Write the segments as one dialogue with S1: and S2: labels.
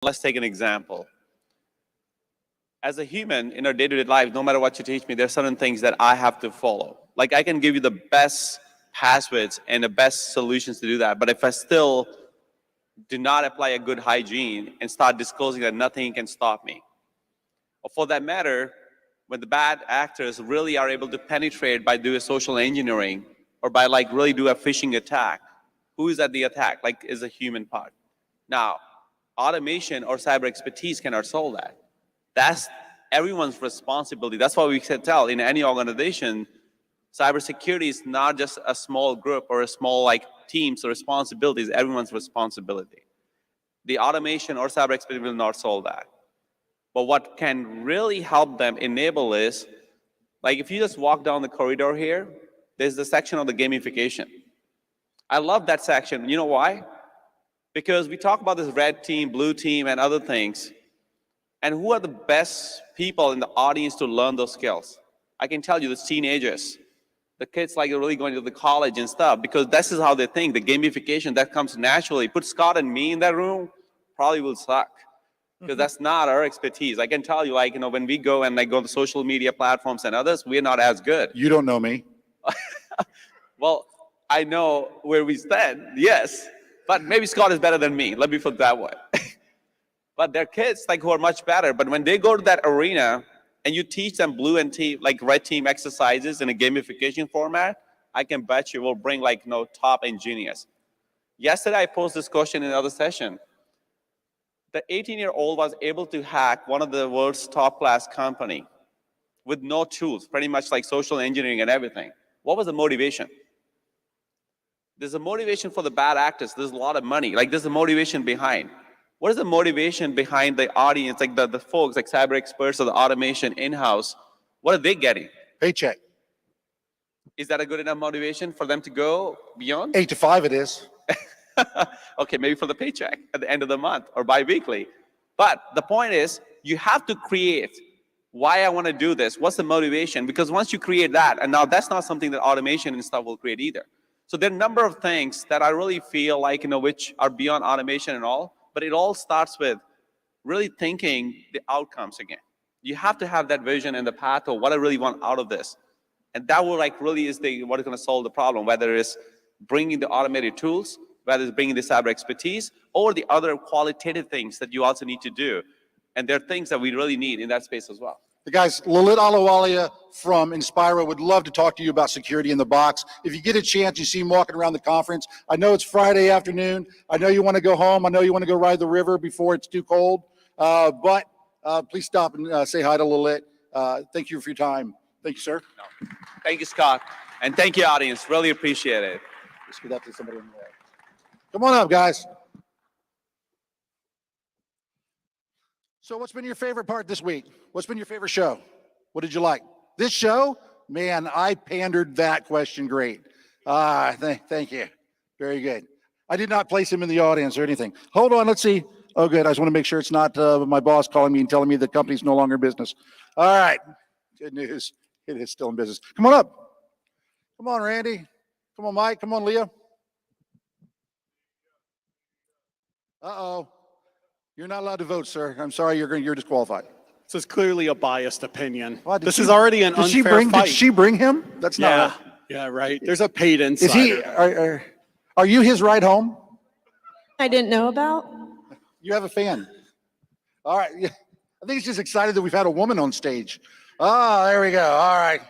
S1: Let's take an example. As a human in our day-to-day life, no matter what you teach me, there are certain things that I have to follow. Like I can give you the best passwords and the best solutions to do that, but if I still do not apply a good hygiene and start disclosing that nothing can stop me. Or for that matter, when the bad actors really are able to penetrate by doing social engineering or by like really do a phishing attack, who is at the attack? Like is a human part. Now, automation or cyber expertise cannot solve that. That's everyone's responsibility. That's why we can tell in any organization, cybersecurity is not just a small group or a small like team's responsibility, it's everyone's responsibility. The automation or cyber expertise will not solve that. But what can really help them enable is, like if you just walk down the corridor here, there's the section of the gamification. I love that section. You know why? Because we talk about this red team, blue team, and other things. And who are the best people in the audience to learn those skills? I can tell you, the teenagers, the kids like really going to the college and stuff, because this is how they think. The gamification that comes naturally. Put Scott and me in that room, probably will suck. Because that's not our expertise. I can tell you, like, you know, when we go and like go to social media platforms and others, we're not as good.
S2: You don't know me.
S1: Well, I know where we stand, yes. But maybe Scott is better than me. Let me put it that way. But they're kids like who are much better. But when they go to that arena and you teach them blue and team, like red team exercises in a gamification format, I can bet you will bring like top engineers. Yesterday I posed this question in another session. The 18-year-old was able to hack one of the world's top class company with no tools, pretty much like social engineering and everything. What was the motivation? There's a motivation for the bad actors. There's a lot of money. Like there's a motivation behind. What is the motivation behind the audience, like the folks, like cyber experts or the automation in-house? What are they getting?
S2: Paycheck.
S1: Is that a good enough motivation for them to go beyond?
S2: 8 to 5 it is.
S1: Okay, maybe for the paycheck at the end of the month or bi-weekly. But the point is, you have to create why I want to do this. What's the motivation? Because once you create that, and now that's not something that automation and stuff will create either. So there are a number of things that I really feel like, which are beyond automation and all, but it all starts with really thinking the outcomes again. You have to have that vision and the path of what I really want out of this. And that will like really is what is going to solve the problem, whether it's bringing the automated tools, whether it's bringing the cyber expertise, or the other qualitative things that you also need to do. And there are things that we really need in that space as well.
S2: The guys, Lalit Ahluwalia from Inspira would love to talk to you about security in the box. If you get a chance, you see him walking around the conference. I know it's Friday afternoon. I know you want to go home. I know you want to go ride the river before it's too cold. But please stop and say hi to Lalit. Thank you for your time. Thank you, sir.
S1: No. Thank you, Scott. And thank you, audience. Really appreciate it.
S2: Let's get up to somebody in there. Come on up, guys. So what's been your favorite part this week? What's been your favorite show? What did you like? This show? Man, I pandered that question great. Thank you. Very good. I did not place him in the audience or anything. Hold on, let's see. Oh, good. I just want to make sure it's not my boss calling me and telling me the company's no longer in business. All right. Good news. It is still in business. Come on up. Come on, Randy. Come on, Mike. Come on, Leah. Uh-oh. You're not allowed to vote, sir. I'm sorry, you're disqualified.
S3: This is clearly a biased opinion. This is already an unfair fight.
S2: Did she bring him? That's not.
S3: Yeah, right. There's a paid insider.
S2: Is he? Are you his ride home?
S4: I didn't know about.
S2: You have a fan. All right. Yeah. I think he's just excited that we've had a woman on stage. Ah, there we go. All right.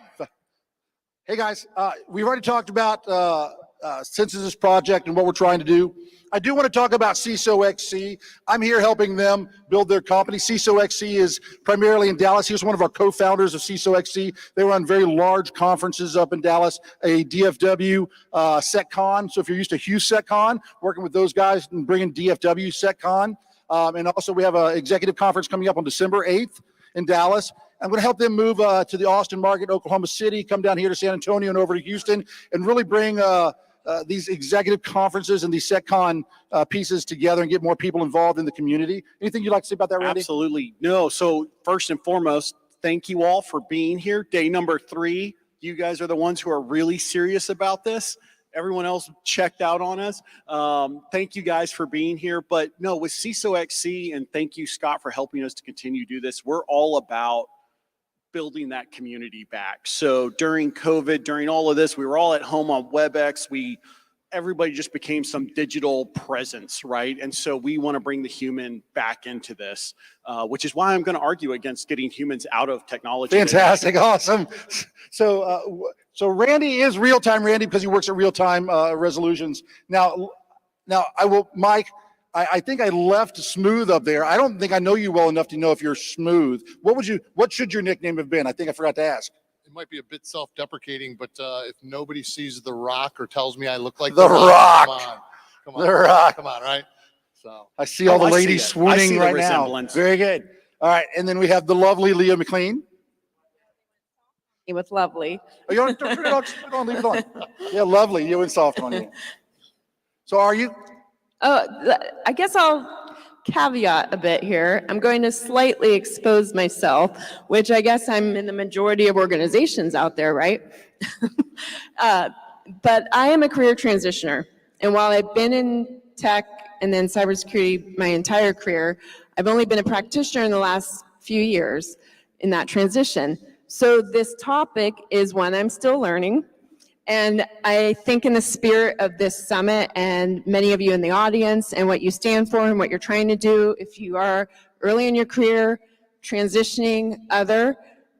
S2: Hey guys, we've already talked about Synthesis Project and what we're trying to do. I do want to talk about CISO XC. I'm here helping them build their company. CISO XC is primarily in Dallas. He was one of our co-founders of CISO XC. They run very large conferences up in Dallas, a DFW SecCon. So if you're used to Hughes SecCon, working with those guys and bringing DFW SecCon. And also we have an executive conference coming up on December 8th in Dallas. I'm going to help them move to the Austin market, Oklahoma City, come down here to San Antonio and over to Houston, and really bring these executive conferences and these SecCon pieces together and get more people involved in the community. Anything you'd like to say about that, Randy?
S3: Absolutely. No. So first and foremost, thank you all for being here. Day number 3. You guys are the ones who are really serious about this. Everyone else checked out on us. Thank you guys for being here. But no, with CISO XC, and thank you, Scott, for helping us to continue to do this. We're all about building that community back. So during COVID, during all of this, we were all at home on WebEx. Everybody just became some digital presence, right? And so we want to bring the human back into this, which is why I'm going to argue against getting humans out of technology.
S2: Fantastic, awesome. So Randy is real-time Randy because he works at real-time resolutions. Now I will, Mike, I think I left Smooth up there. I don't think I know you well enough to know if you're Smooth. What should your nickname have been? I think I forgot to ask.
S5: It might be a bit self-deprecating, but if nobody sees The Rock or tells me I look like
S2: The Rock.
S5: Come on,
S2: The Rock.
S5: come on, right? So
S2: I see all the
S3: I see
S2: ladies
S3: it. I
S2: swooning
S3: see the
S2: right now.
S3: resemblance.
S2: Very good. All right, and then we have the lovely Leah McLean.
S4: With lovely.
S2: Oh, you don't put it on, just put it on, leave it on. Yeah, lovely. You went soft on you. So are you?
S4: I guess I'll caveat a bit here. I'm going to slightly expose myself, which I guess I'm in the majority of organizations out there, right? But I am a career transitioner. And while I've been in tech and then cybersecurity my entire career, I've only been a practitioner in the last few years in that transition. So this topic is one I'm still learning. And I think in the spirit of this summit and many of you in the audience and what you stand for and what you're trying to do, if you are early in your career, transitioning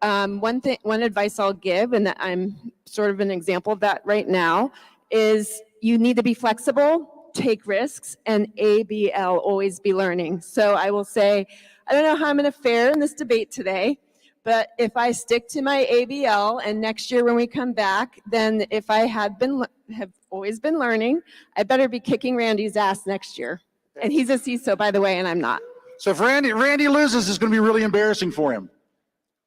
S4: one advice I'll give, and that I'm sort of an example of that right now, is you need to be flexible, take risks, and ABL, always be learning. So I will say, I don't know how I'm going to fare in this debate today, but if I stick to my ABL and next year when we come back, then if I have always been learning, I better be kicking Randy's ass next year. And he's a CISO, by the way, and I'm not.
S2: So if Randy loses, it's going to be really embarrassing for him.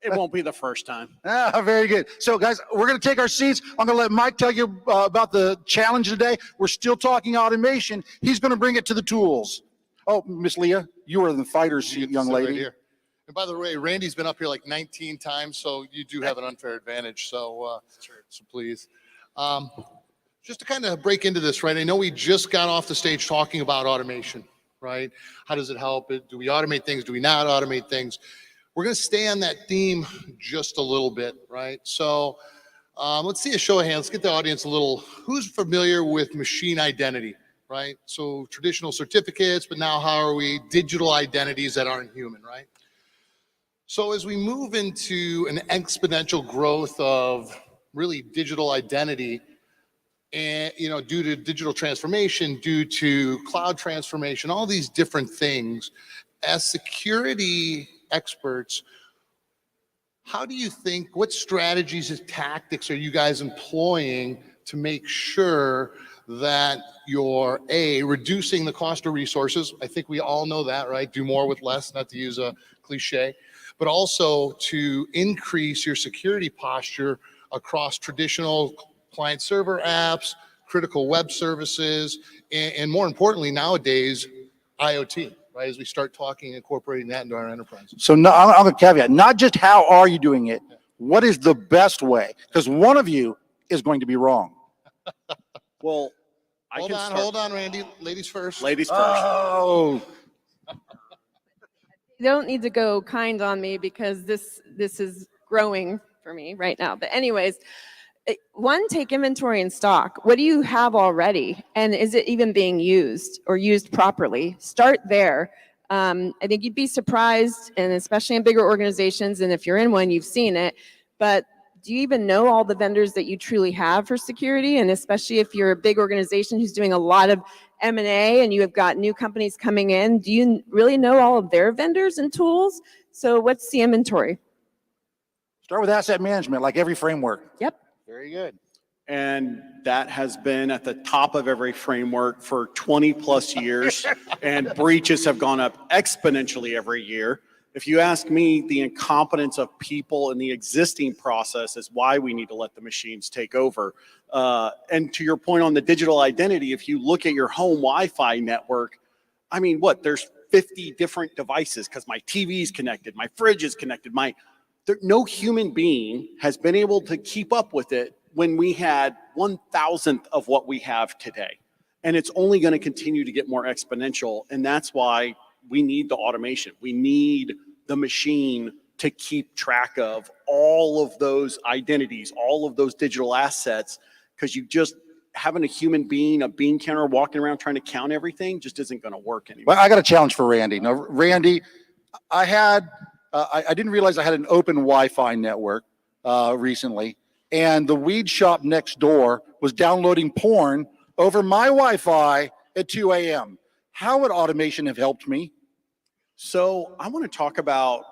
S3: It won't be the first time.
S2: Very good. So guys, we're going to take our seats. I'm going to let Mike tell you about the challenge today. We're still talking automation. He's going to bring it to the tools. Oh, Miss Leah, you are in the fighter's seat, young
S5: sit right
S2: lady.
S5: here. And by the way, Randy's been up here like 19 times, so you do have an unfair advantage. So, so please. Just to kind of break into this, right? I know we just got off the stage talking about automation, right? How does it help? Do we automate things? Do we not automate things? We're going to stay on that theme just a little bit, right? So let's see a show of hands. Let's get the audience a little. Who's familiar with machine identity, right? So traditional certificates, but now how are we digital identities that aren't human, right? So as we move into an exponential growth of really digital identity, and due to digital transformation, due to cloud transformation, all these different things, as security experts, how do you think, what strategies and tactics are you guys employing to make sure that you're reducing the cost of resources? I think we all know that, right? Do more with less, not to use a cliche, but also to increase your security posture across traditional client server apps, critical web services, and more importantly nowadays, IoT, right? As we start talking, incorporating that into our enterprises.
S2: So no, I'm going to caveat, not just how are you doing it, what is the best way? Because one of you is going to be wrong.
S3: Well,
S5: Hold on, Randy. Ladies first.
S3: Ladies first.
S2: Oh.
S4: You don't need to go kind on me because this is growing for me right now. But anyways, one, take inventory in stock. What do you have already? And is it even being used or used properly? Start there. I think you'd be surprised, and especially in bigger organizations, and if you're in one, you've seen it, but do you even know all the vendors that you truly have for security? And especially if you're a big organization who's doing a lot of M&A and you have got new companies coming in, do you really know all of their vendors and tools? So what's the inventory?
S2: Start with asset management, like every framework.
S4: Yep.
S2: Very good.
S3: And that has been at the top of every framework for 20 plus years, and breaches have gone up exponentially every year. If you ask me, the incompetence of people in the existing process is why we need to let the machines take over. And to your point on the digital identity, if you look at your home Wi-Fi network, I mean, there's 50 different devices because my TV is connected, my fridge is connected, no human being has been able to keep up with it when we had 1,000th of what we have today. And it's only going to continue to get more exponential. And that's why we need the automation. We need the machine to keep track of all of those identities, all of those digital assets, because you just having a human being, a bean counter walking around trying to count everything just isn't going to work anymore.
S2: Well, I got a challenge for Randy. Now, Randy, I didn't realize I had an open Wi-Fi network recently, and the weed shop next door was downloading porn over my Wi-Fi at 2 a.m. How would automation have helped me?
S3: So I want to talk about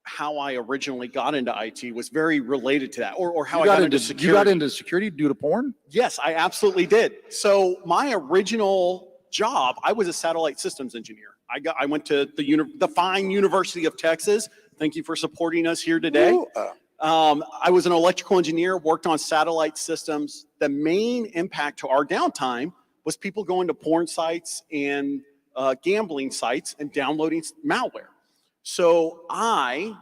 S3: how I originally got into IT was very related to that, or how I got into security.
S2: You got into security due to porn?
S3: Yes, I absolutely did. So my original job, I was a satellite systems engineer. I went to the fine University of Texas. Thank you for supporting us here today.
S2: Ooh,
S3: I was an electrical engineer, worked on satellite systems. The main impact to our downtime was people going to porn sites and gambling sites and downloading malware. So I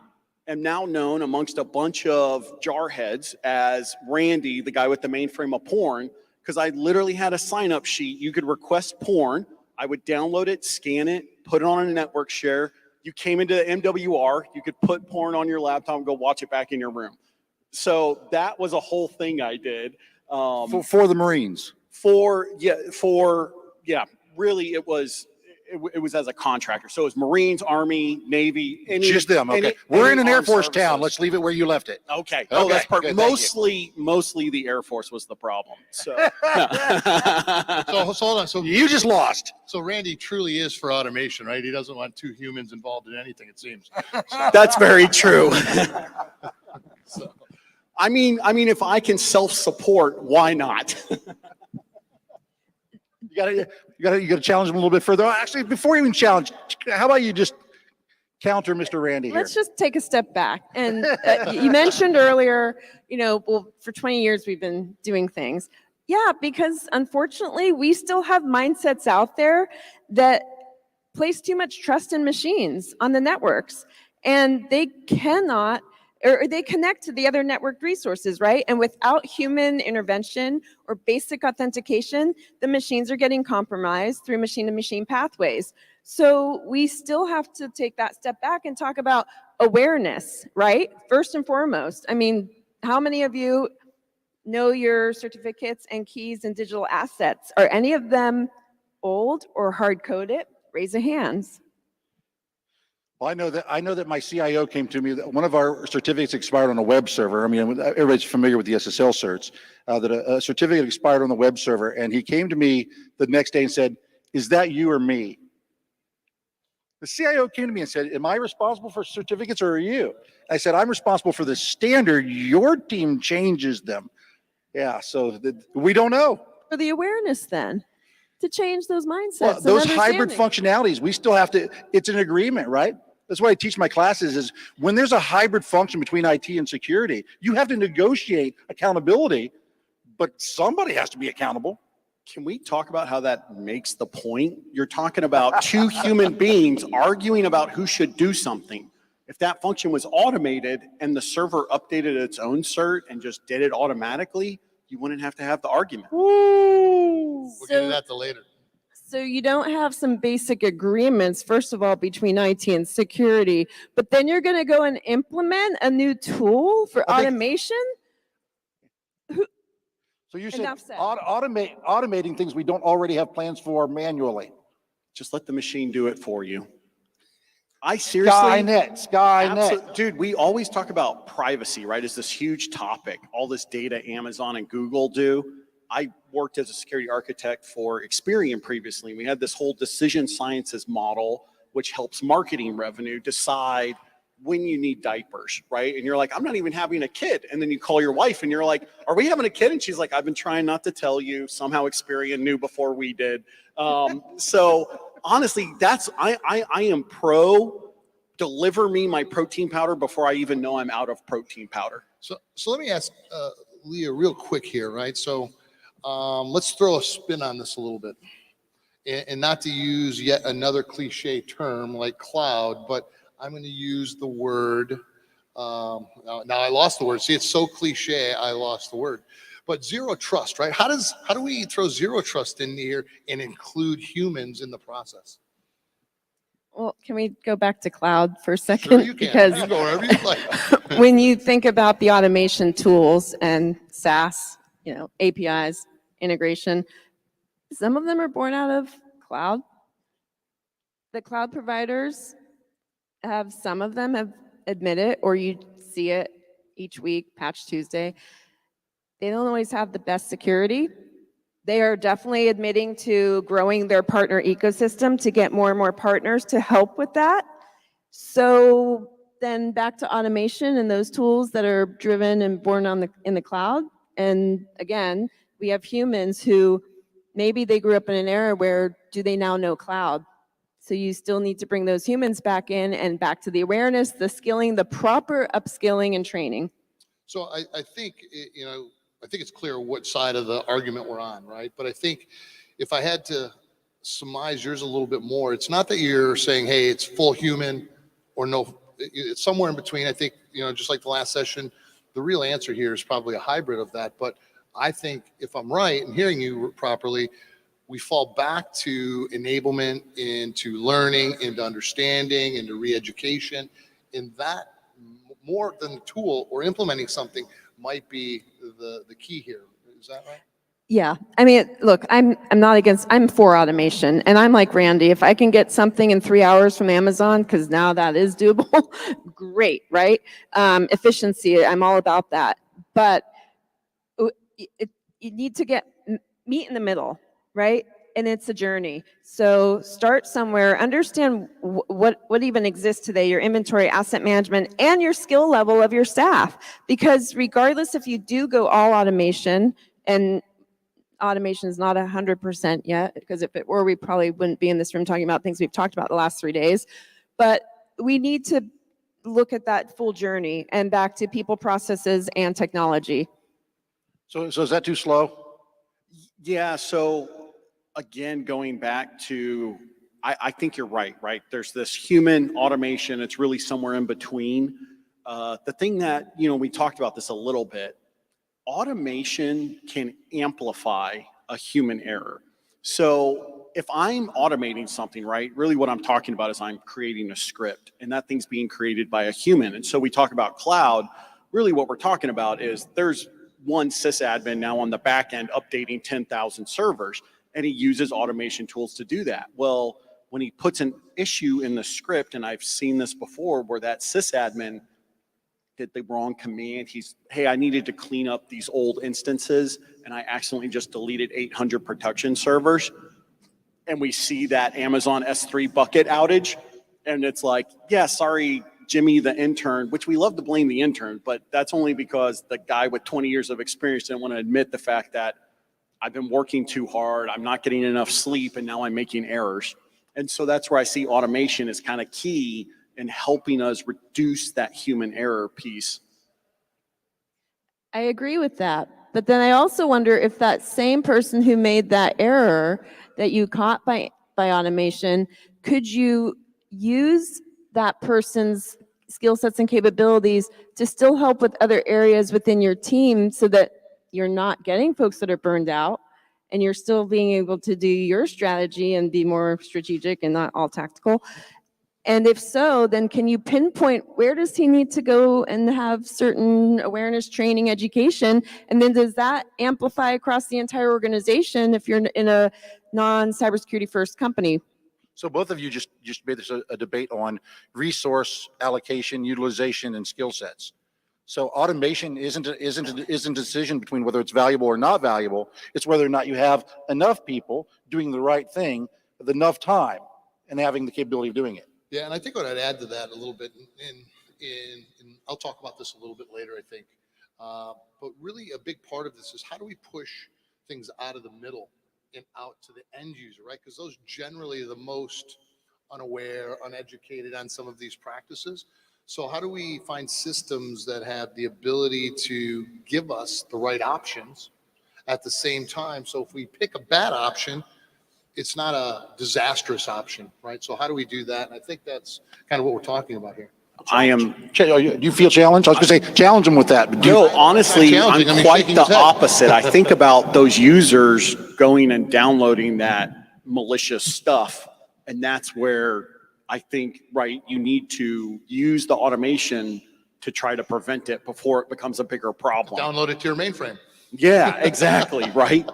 S3: am now known amongst a bunch of jarheads as Randy, the guy with the mainframe of porn, because I literally had a sign-up sheet. You could request porn. I would download it, scan it, put it on a network share. You came into MWR, you could put porn on your laptop and go watch it back in your room. So that was a whole thing I did.
S2: for the Marines.
S3: Really it was as a contractor. So it was Marines, Army, Navy,
S2: Just them. Okay. We're in an Air Force town. Let's leave it where you left it.
S3: Okay. Oh, that's perfect.
S2: Good,
S3: Mostly the Air Force was the problem. So,
S5: So hold on. So
S2: You just lost.
S5: So Randy truly is for automation, right? He doesn't want two humans involved in anything, it seems.
S3: that's very true.
S5: So,
S3: I mean, if I can self-support, why not?
S2: You got to challenge him a little bit further. Actually, before you even challenge, how about you just counter Mr. Randy here?
S4: Let's just take a step back. And you mentioned earlier, well, for 20 years we've been doing things. Yeah, because unfortunately we still have mindsets out there that place too much trust in machines on the networks, and they cannot, or they connect to the other networked resources, right? And without human intervention or basic authentication, the machines are getting compromised through machine-to-machine pathways. So we still have to take that step back and talk about awareness, right? First and foremost. I mean, how many of you know your certificates and keys and digital assets? Are any of them old or hard-coded? Raise a hand.
S2: Well, I know that my CIO came to me, that one of our certificates expired on a web server. I mean, everybody's familiar with the SSL certs, that a certificate expired on the web server. And he came to me the next day and said, "Is that you or me?" The CIO came to me and said, "Am I responsible for certificates or are you?" I said, "I'm responsible for the standard. Your team changes them." Yeah, so we don't know.
S4: For the awareness then, to change those mindsets.
S2: Well,
S4: and
S2: those hybrid
S4: understanding.
S2: functionalities, we still have to, it's an agreement, right? That's what I teach my classes is when there's a hybrid function between IT and security, you have to negotiate accountability, but somebody has to be accountable.
S3: Can we talk about how that makes the point? You're talking about two human beings arguing about who should do something. If that function was automated and the server updated its own cert and just did it automatically, you wouldn't have to have the argument.
S5: we'll get into
S4: So,
S5: that later.
S4: so you don't have some basic agreements, first of all, between IT and security, but then you're going to go and implement a new tool for
S2: I think-
S4: automation?
S2: So you're saying
S4: Enough said.
S2: automating things we don't already have plans for manually.
S3: Just let the machine do it for you. I seriously,
S2: Skynet.
S3: dude, we always talk about privacy, right? It's this huge topic, all this data Amazon and Google do. I worked as a security architect for Experian previously. We had this whole decision sciences model, which helps marketing revenue decide when you need diapers, right? And you're like, I'm not even having a kid. And then you call your wife and you're like, are we having a kid? And she's like, I've been trying not to tell you. Somehow Experian knew before we did. So honestly, I am pro deliver me my protein powder before I even know I'm out of protein powder.
S5: So let me ask Leah real quick here, right? So let's throw a spin on this a little bit. And not to use yet another cliche term like cloud, but I'm going to use the word, now I lost the word. See, it's so cliche, I lost the word. But zero trust, right? How do we throw zero trust in here and include humans in the process?
S4: Well, can we go back to cloud for a
S5: Sure
S4: second?
S5: you can.
S4: Because
S5: You can go wherever you like.
S4: when you think about the automation tools and SaaS, APIs, integration, some of them are born out of cloud. The cloud providers some of them have admitted, or you see it each week, Patch Tuesday. They don't always have the best security. They are definitely admitting to growing their partner ecosystem to get more and more partners to help with that. So then back to automation and those tools that are driven and born in the cloud. And again, we have humans who maybe they grew up in an era where do they now know cloud? So you still need to bring those humans back in and back to the awareness, the skilling, the proper upskilling and training.
S5: So I think, I think it's clear what side of the argument we're on, right? But I think if I had to surmise yours a little bit more, it's not that you're saying, hey, it's full human or no, it's somewhere in between. I think, just like the last session, the real answer here is probably a hybrid of that. But I think if I'm right and hearing you properly, we fall back to enablement, into learning, into understanding, into re-education. And that more than the tool or implementing something might be the key here. Is that right?
S4: Yeah, I mean, look, I'm for automation, and I'm like Randy. If I can get something in 3 hours from Amazon, because now that is doable, great, right? Efficiency, I'm all about that. But you need to meet in the middle, right? And it's a journey. So start somewhere, understand what even exists today, your inventory, asset management, and your skill level of your staff. Because regardless if you do go all automation, and automation is not 100% yet, because if it were, we probably wouldn't be in this room talking about things we've talked about the last 3 days. But we need to look at that full journey and back to people, processes, and technology.
S2: So is that too slow?
S3: Yeah, so again, going back to, I think you're right? There's this human automation, it's really somewhere in between. The thing that, we talked about this a little bit, automation can amplify a human error. So if I'm automating something, right, really what I'm talking about is I'm creating a script, and that thing's being created by a human. And so we talk about cloud, really what we're talking about is there's one sysadmin now on the back end updating 10,000 servers, and he uses automation tools to do that. Well, when he puts an issue in the script, and I've seen this before where that sysadmin did the wrong command. Hey, I needed to clean up these old instances, and I accidentally just deleted 800 production servers. And we see that Amazon S3 bucket outage, and it's like, yeah, sorry, Jimmy, the intern, which we love to blame the intern, but that's only because the guy with 20 years of experience didn't want to admit the fact that I've been working too hard, I'm not getting enough sleep, and now I'm making errors. And so that's where I see automation is kind of key in helping us reduce that human error piece.
S4: I agree with that. But then I also wonder if that same person who made that error that you caught by automation, could you use that person's skill sets and capabilities to still help with other areas within your team so that you're not getting folks that are burned out and you're still being able to do your strategy and be more strategic and not all tactical? And if so, then can you pinpoint where does he need to go and have certain awareness, training, education? And then does that amplify across the entire organization if you're in a non-cybersecurity first company?
S2: So both of you just made this a debate on resource allocation, utilization, and skill sets. So automation isn't a decision between whether it's valuable or not valuable. It's whether or not you have enough people doing the right thing with enough time and having the capability of doing it.
S5: Yeah, and I think what I'd add to that a little bit, and I'll talk about this a little bit later, I think, but really a big part of this is how do we push things out of the middle and out to the end user, right? Because those generally are the most unaware, uneducated on some of these practices. So how do we find systems that have the ability to give us the right options at the same time? So if we pick a bad option, it's not a disastrous option, right? So how do we do that? And I think that's kind of what we're talking about here.
S3: I am,
S2: Do you feel challenged? I was going to say, challenge them with that. But do you,
S3: no, honestly,
S5: challenging. I
S3: I'm
S5: mean,
S3: quite
S5: shaking
S3: the
S5: his head.
S3: opposite. I think about those users going and downloading that malicious stuff. And that's where I think, right, you need to use the automation to try to prevent it before it becomes a bigger problem.
S5: Download it to your mainframe.
S3: Yeah, exactly, right?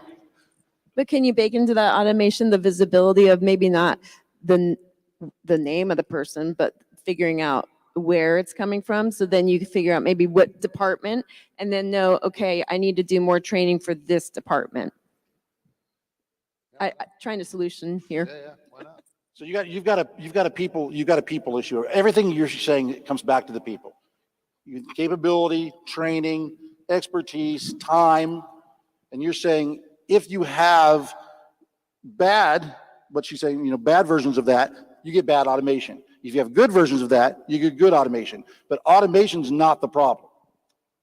S4: But can you bake into that automation the visibility of maybe not the the name of the person, but figuring out where it's coming from? So then you can figure out maybe what department, and then know, okay, I need to do more training for this department. Trying to solution here.
S5: Yeah, why not?
S2: so you've got a people issue. Everything you're saying comes back to the people. Capability, training, expertise, time, and you're saying if you have bad, what she's saying, bad versions of that, you get bad automation. If you have good versions of that, you get good automation. But automation's not the problem.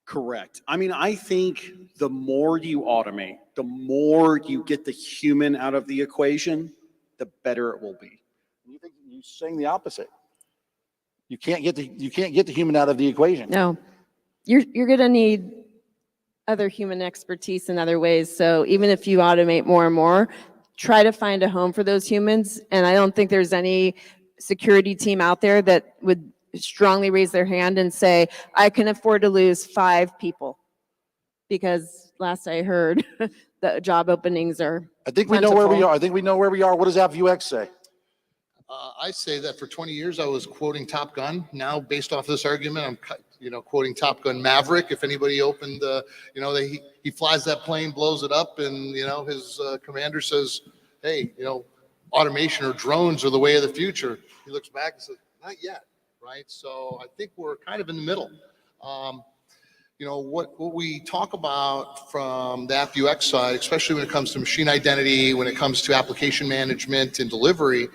S3: Correct. I mean, I think the more you automate, the more you get the human out of the equation, the better it will be.
S2: You think you're saying the opposite. You can't get the human out of the equation.
S4: No, you're gonna need other human expertise in other ways. So even if you automate more and more, try to find a home for those humans. And I don't think there's any security team out there that would strongly raise their hand and say, I can afford to lose 5 people. Because last I heard, the job openings are
S2: I think we know where we
S4: plentiful.
S2: are. I think we know where we are. What does AppViewX say?
S5: I say that for 20 years I was quoting Top Gun. Now, based off this argument, I'm quoting Top Gun Maverick. If anybody opened, he flies that plane, blows it up, and his commander says, "Hey, automation or drones are the way of the future." He looks back and says, "Not yet." Right? So I think we're kind of in the middle. What we talk about from the AppViewX side, especially when it comes to machine identity, when it comes to application management and delivery,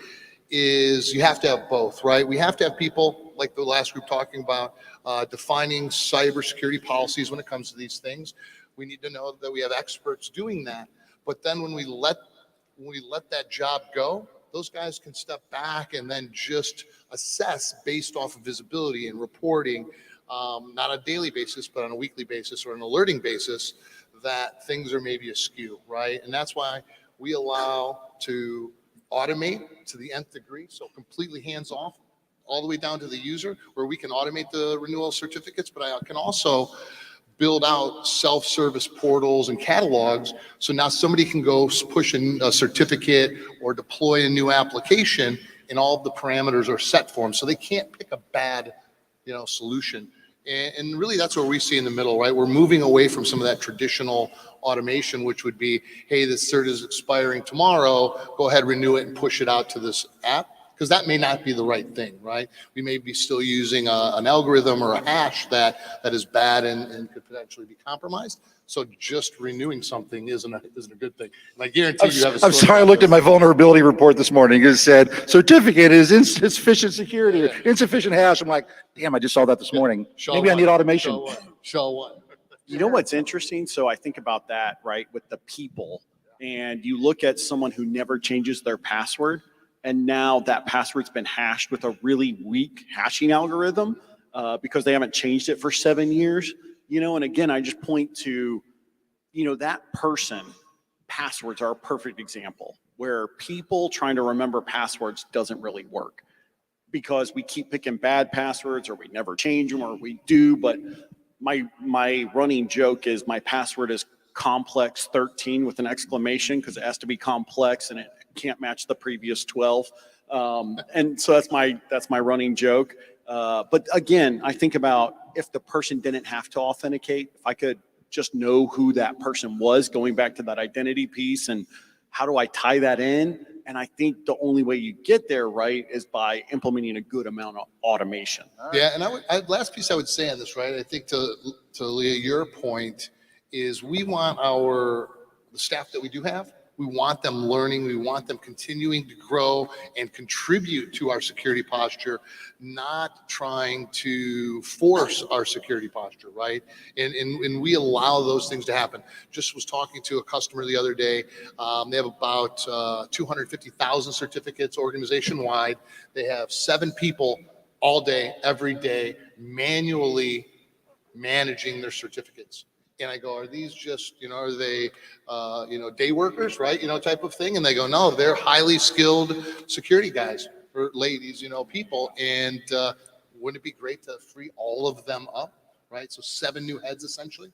S5: is you have to have both, right? We have to have people like the last group talking about defining cybersecurity policies when it comes to these things. We need to know that we have experts doing that. But then when we let that job go, those guys can step back and then just assess based off of visibility and reporting, not on a daily basis, but on a weekly basis or an alerting basis, that things are maybe askew, right? And that's why we allow to automate to the nth degree, so completely hands off, all the way down to the user, where we can automate the renewal certificates, but I can also build out self-service portals and catalogs. So now somebody can go push a certificate or deploy a new application, and all of the parameters are set for them. So they can't pick a bad, solution. And really that's what we see in the middle, right? We're moving away from some of that traditional automation, which would be, hey, this cert is expiring tomorrow, go ahead, renew it and push it out to this app. Because that may not be the right thing, right? We may be still using an algorithm or a hash that is bad and could potentially be compromised. So just renewing something isn't a good thing. And I guarantee you have a
S2: I'm sorry, I looked at my vulnerability report this morning. It said certificate is insufficient security or insufficient hash. I'm like, damn, I just saw that this morning. Maybe I need automation.
S5: Show one.
S3: You know what's interesting? So I think about that, right, with the people. And you look at someone who never changes their password, and now that password's been hashed with a really weak hashing algorithm because they haven't changed it for 7 years. And again, I just point to, that person, passwords are a perfect example where people trying to remember passwords doesn't really work because we keep picking bad passwords or we never change them or we do. But my running joke is my password is complex 13 with an exclamation because it has to be complex and it can't match the previous 12. And so that's my running joke. But again, I think about if the person didn't have to authenticate, if I could just know who that person was, going back to that identity piece and how do I tie that in? And I think the only way you get there, right, is by implementing a good amount of automation.
S5: Yeah, and last piece I would say on this, right, I think to Leah, your point is we want the staff that we do have, we want them learning, we want them continuing to grow and contribute to our security posture, not trying to force our security posture, right? And we allow those things to happen. Just was talking to a customer the other day. They have about 250,000 certificates organization-wide. They have 7 people all day, every day, manually managing their certificates. And I go, are these just, are they, day workers, right? Type of thing. And they go, no, they're highly skilled security guys or ladies, people. And wouldn't it be great to free all of them up, right? So 7 new heads essentially.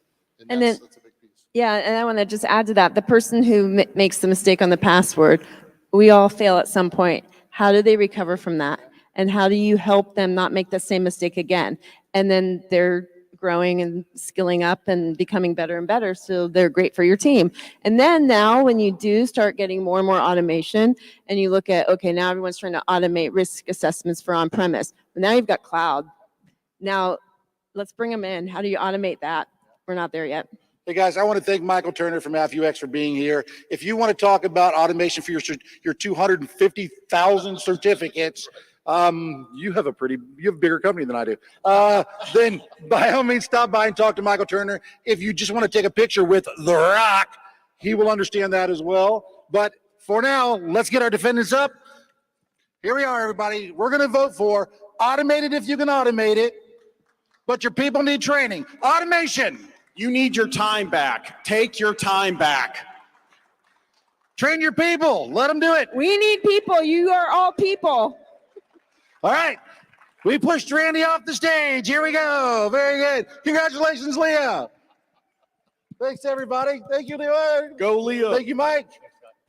S4: And then,
S5: that's a big piece.
S4: yeah, and I want to just add to that, the person who makes the mistake on the password, we all fail at some point. How do they recover from that? And how do you help them not make the same mistake again? And then they're growing and skilling up and becoming better and better, so they're great for your team. And then now when you do start getting more and more automation and you look at, okay, now everyone's trying to automate risk assessments for on-premise, but now you've got cloud. Now let's bring them in. How do you automate that? We're not there yet.
S2: Hey guys, I want to thank Michael Turner from AFUX for being here. If you want to talk about automation for your 250,000 certificates, you have a bigger company than I do. Then by all means, stop by and talk to Michael Turner. If you just want to take a picture with The Rock, he will understand that as well. But for now, let's get our defendants up. Here we are, everybody. We're going to vote for automate it if you can automate it, but your people need training. Automation.
S3: You need your time back. Take your time back.
S2: Train your people. Let them do it.
S4: We need people. You are all people.
S2: All right. We pushed Randy off the stage. Here we go. Very good. Congratulations, Leah. Thanks, everybody. Thank you, Leah.
S3: Go, Leah.
S2: Thank you, Mike.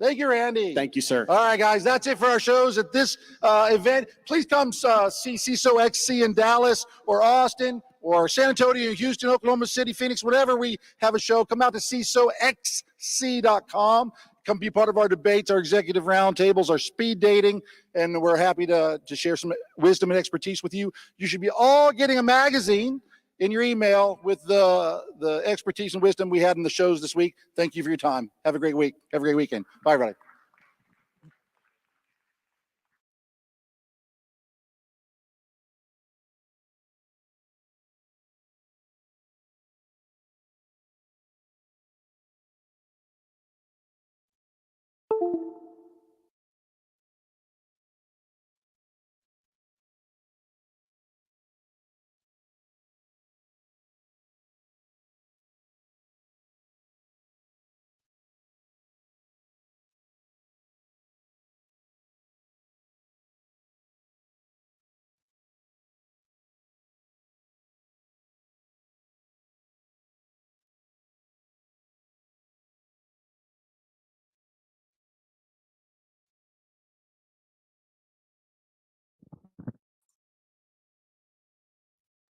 S2: Thank you, Randy.
S3: Thank you, sir.
S2: All right, guys. That's it for our shows at this event. Please come see CISO XC in Dallas or Austin or San Antonio, Houston, Oklahoma City, Phoenix, whatever we have a show. Come out to CISOXC.com. Come be part of our debates, our executive roundtables, our speed dating, and we're happy to share some wisdom and expertise with you. You should be all getting a magazine in your email with the expertise and wisdom we had in the shows this week. Thank you for your time. Have a great week. Have a great weekend. Bye, everybody.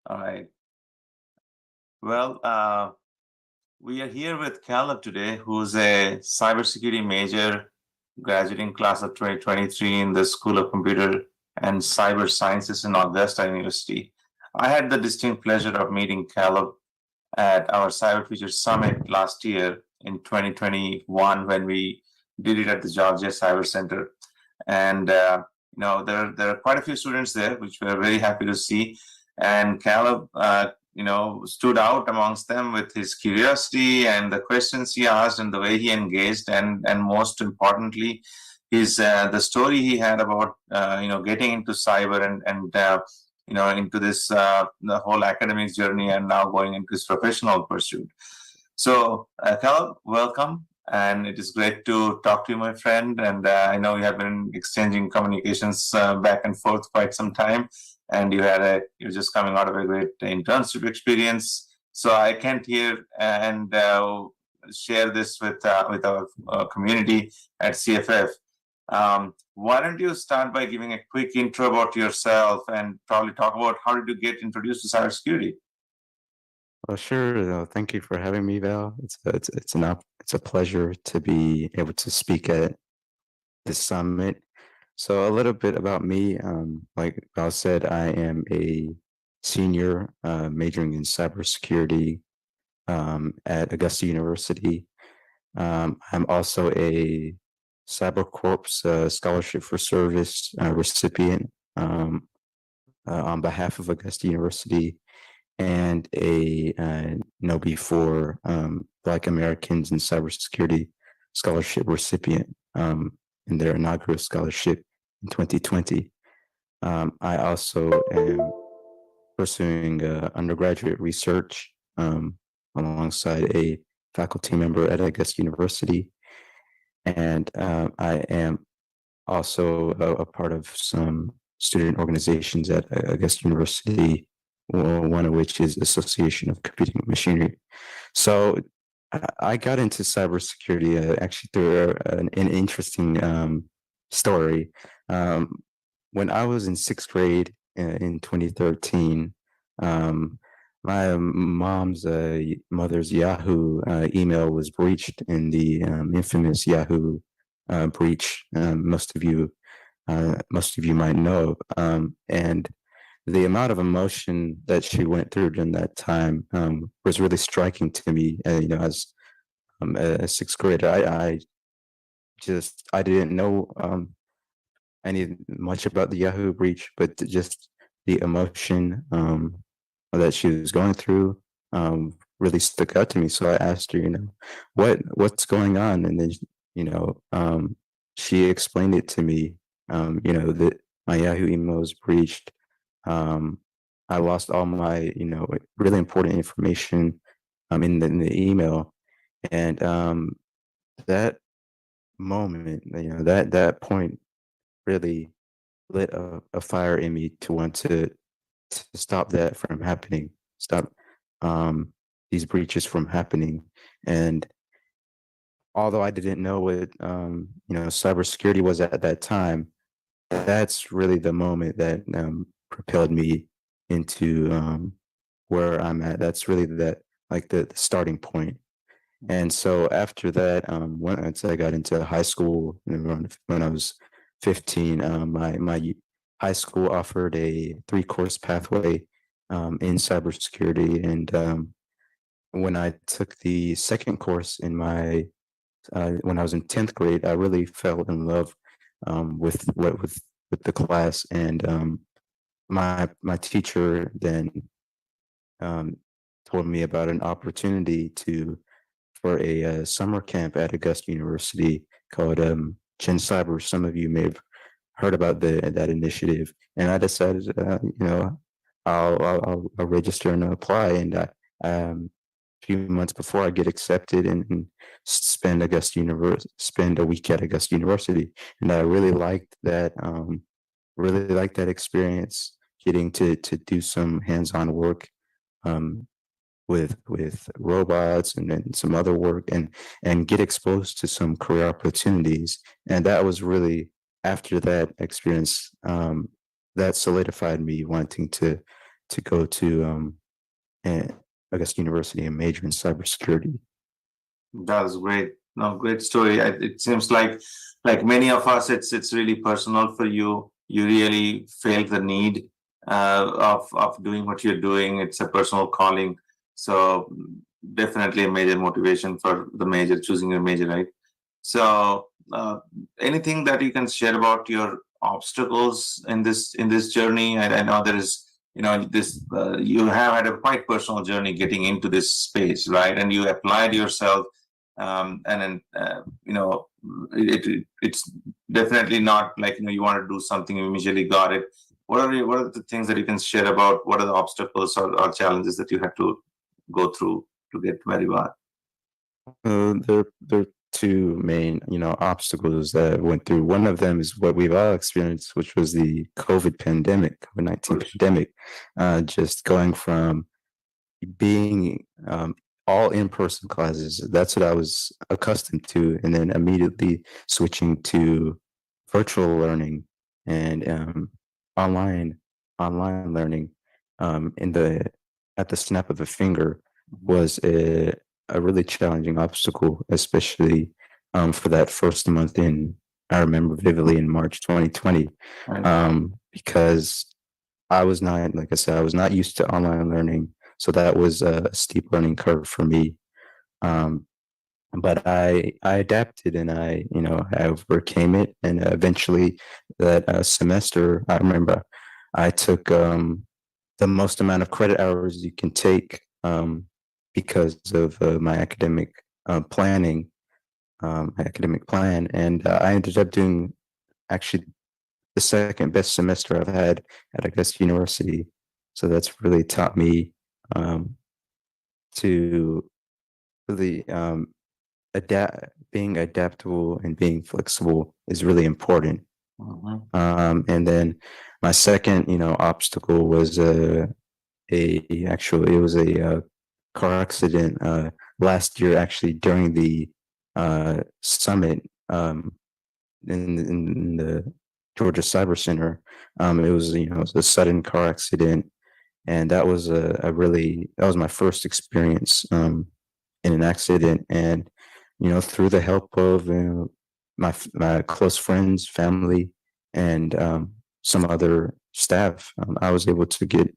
S6: All right. Well, we are here with Caleb today, who's a cybersecurity major graduating class of 2023 in the School of Computer and Cyber Sciences in Augusta University. I had the distinct pleasure of meeting Caleb at our Cyber Future Summit last year in 2021 when we did it at the Georgia Cyber Center. And there are quite a few students there, which we're very happy to see. And Caleb, stood out amongst them with his curiosity and the questions he asked and the way he engaged, and most importantly, his the story he had about getting into cyber and into this the whole academic journey and now going into his professional pursuit. So, Caleb, welcome. And it is great to talk to you, my friend. And I know we have been exchanging communications back and forth quite some time. And you're just coming out of a great internship experience. So I can't hear and share this with our community at CFF. Why don't you start by giving a quick intro about yourself and probably talk about how did you get introduced to cybersecurity?
S7: Well, sure. Thank you for having me, Val. It's a pleasure to be able to speak at this summit. So a little bit about me. Like Val said, I am a senior majoring in cybersecurity at Augusta University. I'm also a Cyber Corps Scholarship for Service recipient on behalf of Augusta University, and a NOBI for Black Americans in Cybersecurity Scholarship recipient in their inaugural scholarship in 2020. I also am pursuing undergraduate research alongside a faculty member at Augusta University. And I am also a part of some student organizations at Augusta University, one of which is Association of Computing Machinery. So I got into cybersecurity actually through an interesting story. Um, when I was in sixth grade in 2013, my mom's mother's Yahoo email was breached in the infamous Yahoo breach. Most of you might know, and the amount of emotion that she went through during that time was really striking to me. As a sixth grader, I didn't know any much about the Yahoo breach, but just the emotion that she was going through really stuck out to me. So I asked her, what's going on, and then she explained it to me. That my Yahoo email was breached. Um, I lost all my really important information in the email, and that moment, that point really lit a fire in me to want to stop that from happening, stop these breaches from happening. And although I didn't know what cybersecurity was at that time, that's really the moment that propelled me into where I'm at. That's really that like the starting point. And so after that, once I got into high school, when I was 15, my high school offered a 3-course pathway in cybersecurity, and when I took the second course in my when I was in 10th grade, I really fell in love with the class, and my teacher then um, told me about an opportunity for a summer camp at Augusta University called Gen Cyber. Some of you may have heard about that initiative, and I decided, I'll register and apply. And a few months before I get accepted and spend a week at Augusta University, and I really liked that. Really liked that experience, getting to do some hands-on work um, with robots and then some other work, and get exposed to some career opportunities. And that was really after that experience that solidified me wanting to go to Augusta University and major in cybersecurity.
S6: That was great. No, great story. It seems like many of us, it's really personal for you. You really felt the need of doing what you're doing. It's a personal calling. So definitely a major motivation for the major, choosing your major, right? So anything that you can share about your obstacles in this journey? I know there is, this you have had a quite personal journey getting into this space, right? And you applied yourself, and then it's definitely not like you want to do something, you immediately got it. What are the things that you can share about? What are the obstacles or challenges that you had to go through to get where you are?
S7: There are two main, obstacles that I went through. One of them is what we've all experienced, which was the COVID-19 pandemic. Just going from being all in-person classes, that's what I was accustomed to, and then immediately switching to virtual learning and online learning in the at the snap of a finger was a really challenging obstacle, especially for that first month in. I remember vividly in March 2020, because I was not, like I said, I was not used to online learning, so that was a steep learning curve for me. But I adapted, and I overcame it, and eventually that semester, I remember I took the most amount of credit hours you can take because of my academic plan, and I ended up doing actually the second best semester I've had at Augusta University. So that's really taught me to really being adaptable and being flexible is really important. And then my second, obstacle was it was a car accident last year, actually during the summit in the Georgia Cyber Center. It was a sudden car accident, and that was that was my first experience in an accident. And through the help of my close friends, family, and some other staff, I was able to get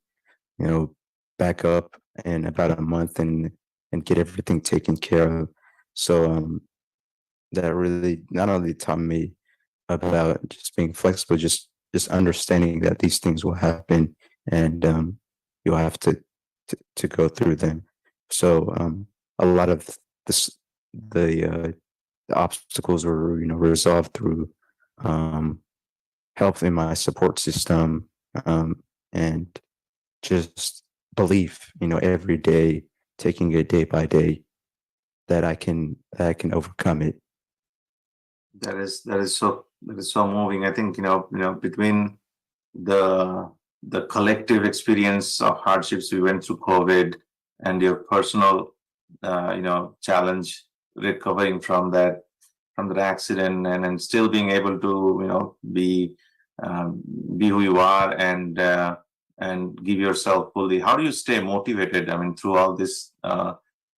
S7: back up in about a month and get everything taken care of. So that really not only taught me about just being flexible, just understanding that these things will happen, and you'll have to go through them. So a lot of this the obstacles were resolved through um, help in my support system, and just belief, every day, taking it day by day, that I can overcome it.
S6: That is so moving. I think between the collective experience of hardships we went through COVID and your personal challenge recovering from that accident, and then still being able to be who you are and give yourself fully. How do you stay motivated? I mean, through all this,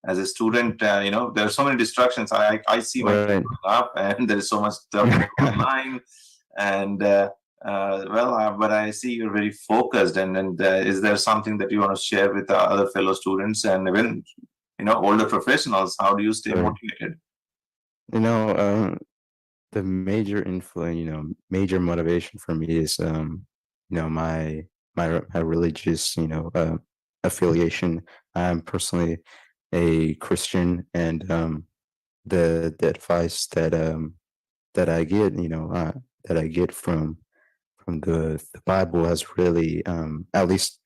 S6: as a student, there are so many distractions. I see my kids
S7: Right.
S6: growing up, and there's so much stuff online, and but I see you're very focused. And is there something that you want to share with the other fellow students and even older professionals? How do you stay
S7: Right.
S6: motivated?
S7: You know, the major influence, major motivation for me is, my religious, affiliation. I'm personally a Christian, and the advice that I get, that I get from the Bible has really, at least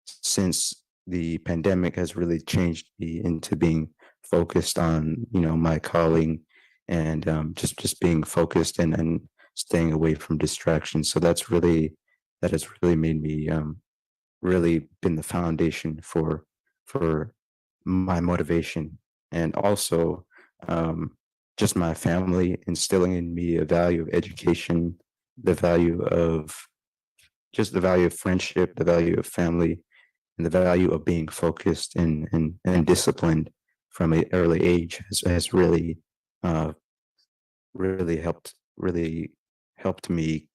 S7: since the pandemic, has really changed me into being focused on my calling, and just being focused and staying away from distractions. So that has really made me really been the foundation for my motivation. And also just my family instilling in me a value of education, the value of the value of friendship, the value of family, and the value of being focused and disciplined from an early age has really uh, really helped me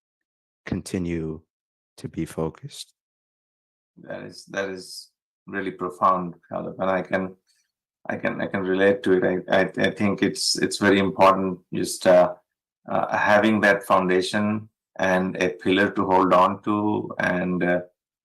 S7: continue to be focused.
S6: That is really profound, Caleb, and I can relate to it. I think it's very important just having that foundation and a pillar to hold on to, and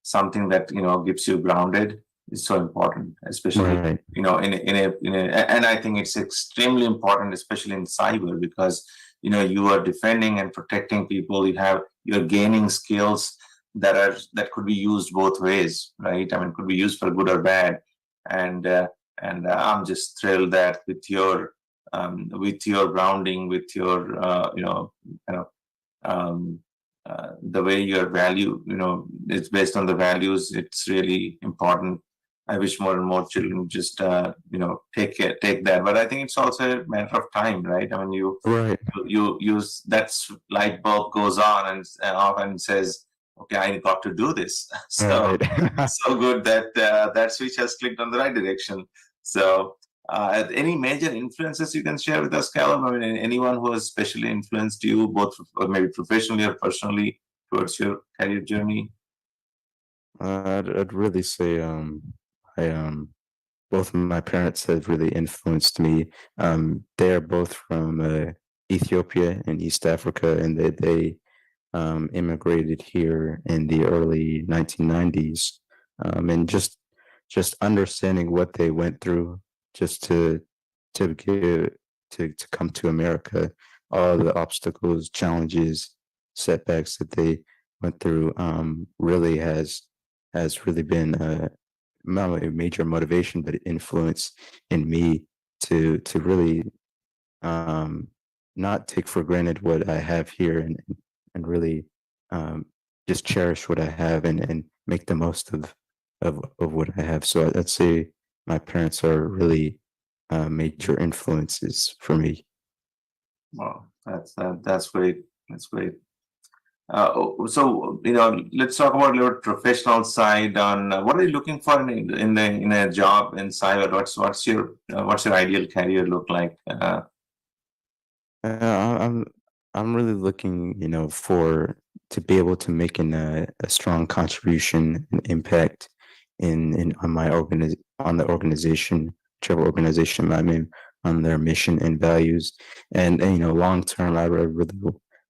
S6: something that keeps you grounded is so important, especially
S7: Right.
S6: and I think it's extremely important, especially in cyber, because you are defending and protecting people. You're gaining skills that could be used both ways, right? I mean, could be used for good or bad, and I'm just thrilled that with your grounding, with your kind of the way your value, it's based on the values. It's really important. I wish more and more children just take that. But I think it's also a matter of time, right? I mean,
S7: Right.
S6: you use that light bulb goes on and off and says, okay, I got to do this. So
S7: Right.
S6: so good that that switch has clicked on the right direction. So any major influences you can share with us, Caleb? I mean, anyone who has specially influenced you, both maybe professionally or personally, towards your career journey?
S7: I'd really say I both of my parents have really influenced me. They're both from Ethiopia and East Africa, and they immigrated here in the early 1990s, and just understanding what they went through just to get to come to America, all the obstacles, challenges, setbacks that they went through really has really been not a major motivation, but influence in me to really um, not take for granted what I have here and really um, just cherish what I have and make the most of what I have. So I'd say my parents are really major influences for me.
S6: Wow, that's great. That's great. So let's talk about your professional side. On what are you looking for in a job in cyber? What's your ideal career look like?
S7: Uh, I'm I'm really looking, for to be able to make a strong contribution and impact in on my on the organization, whichever organization I'm in, on their mission and values, and long term, I really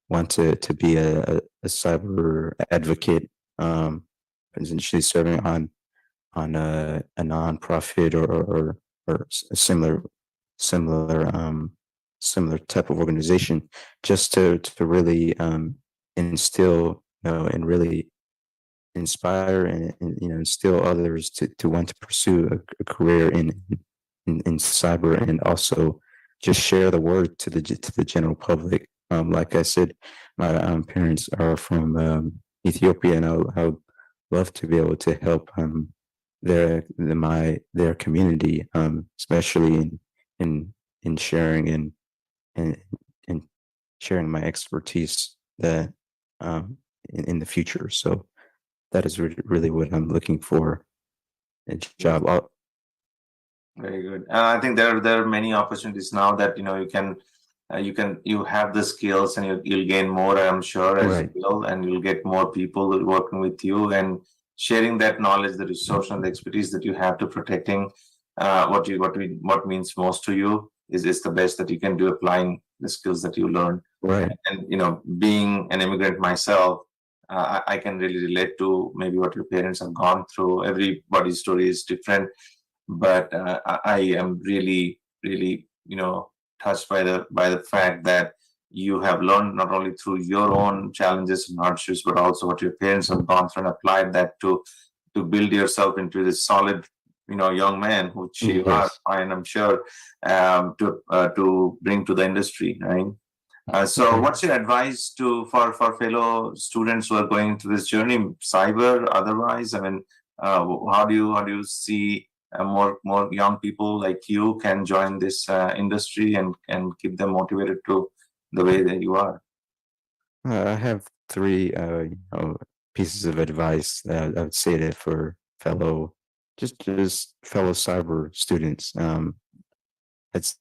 S7: want to be a cyber advocate, essentially serving on a nonprofit or a similar similar type of organization, just to really instill, and really inspire and instill others to want to pursue a career in cyber, and also just share the word to the general public. Like I said, my parents are from Ethiopia, and I would love to be able to help their community, especially in in sharing and and sharing my expertise that in the future. So that is really what I'm looking for a job.
S6: Very good. I think there are many opportunities now that you have the skills and you'll gain more. I'm sure as you
S7: Right.
S6: will, and you'll get more people working with you and sharing that knowledge, the resource, and the expertise that you have to protecting what means most to you is the best that you can do, applying the skills that you learn.
S7: Right.
S6: And being an immigrant myself, I can really relate to maybe what your parents have gone through. Everybody's story is different, but I am really, really, touched by the fact that you have learned not only through your own challenges and hardships, but also what your parents have gone through and applied that to build yourself into this solid, young man, which you are,
S7: Yes.
S6: and I'm sure, to bring to the industry, right? So,
S7: Right.
S6: what's your advice for fellow students who are going into this journey, cyber, otherwise? I mean, how do you see more young people like you can join this industry and keep them motivated to the way that you are?
S7: I have three pieces of advice that I would say that for fellow just fellow cyber students. I'd say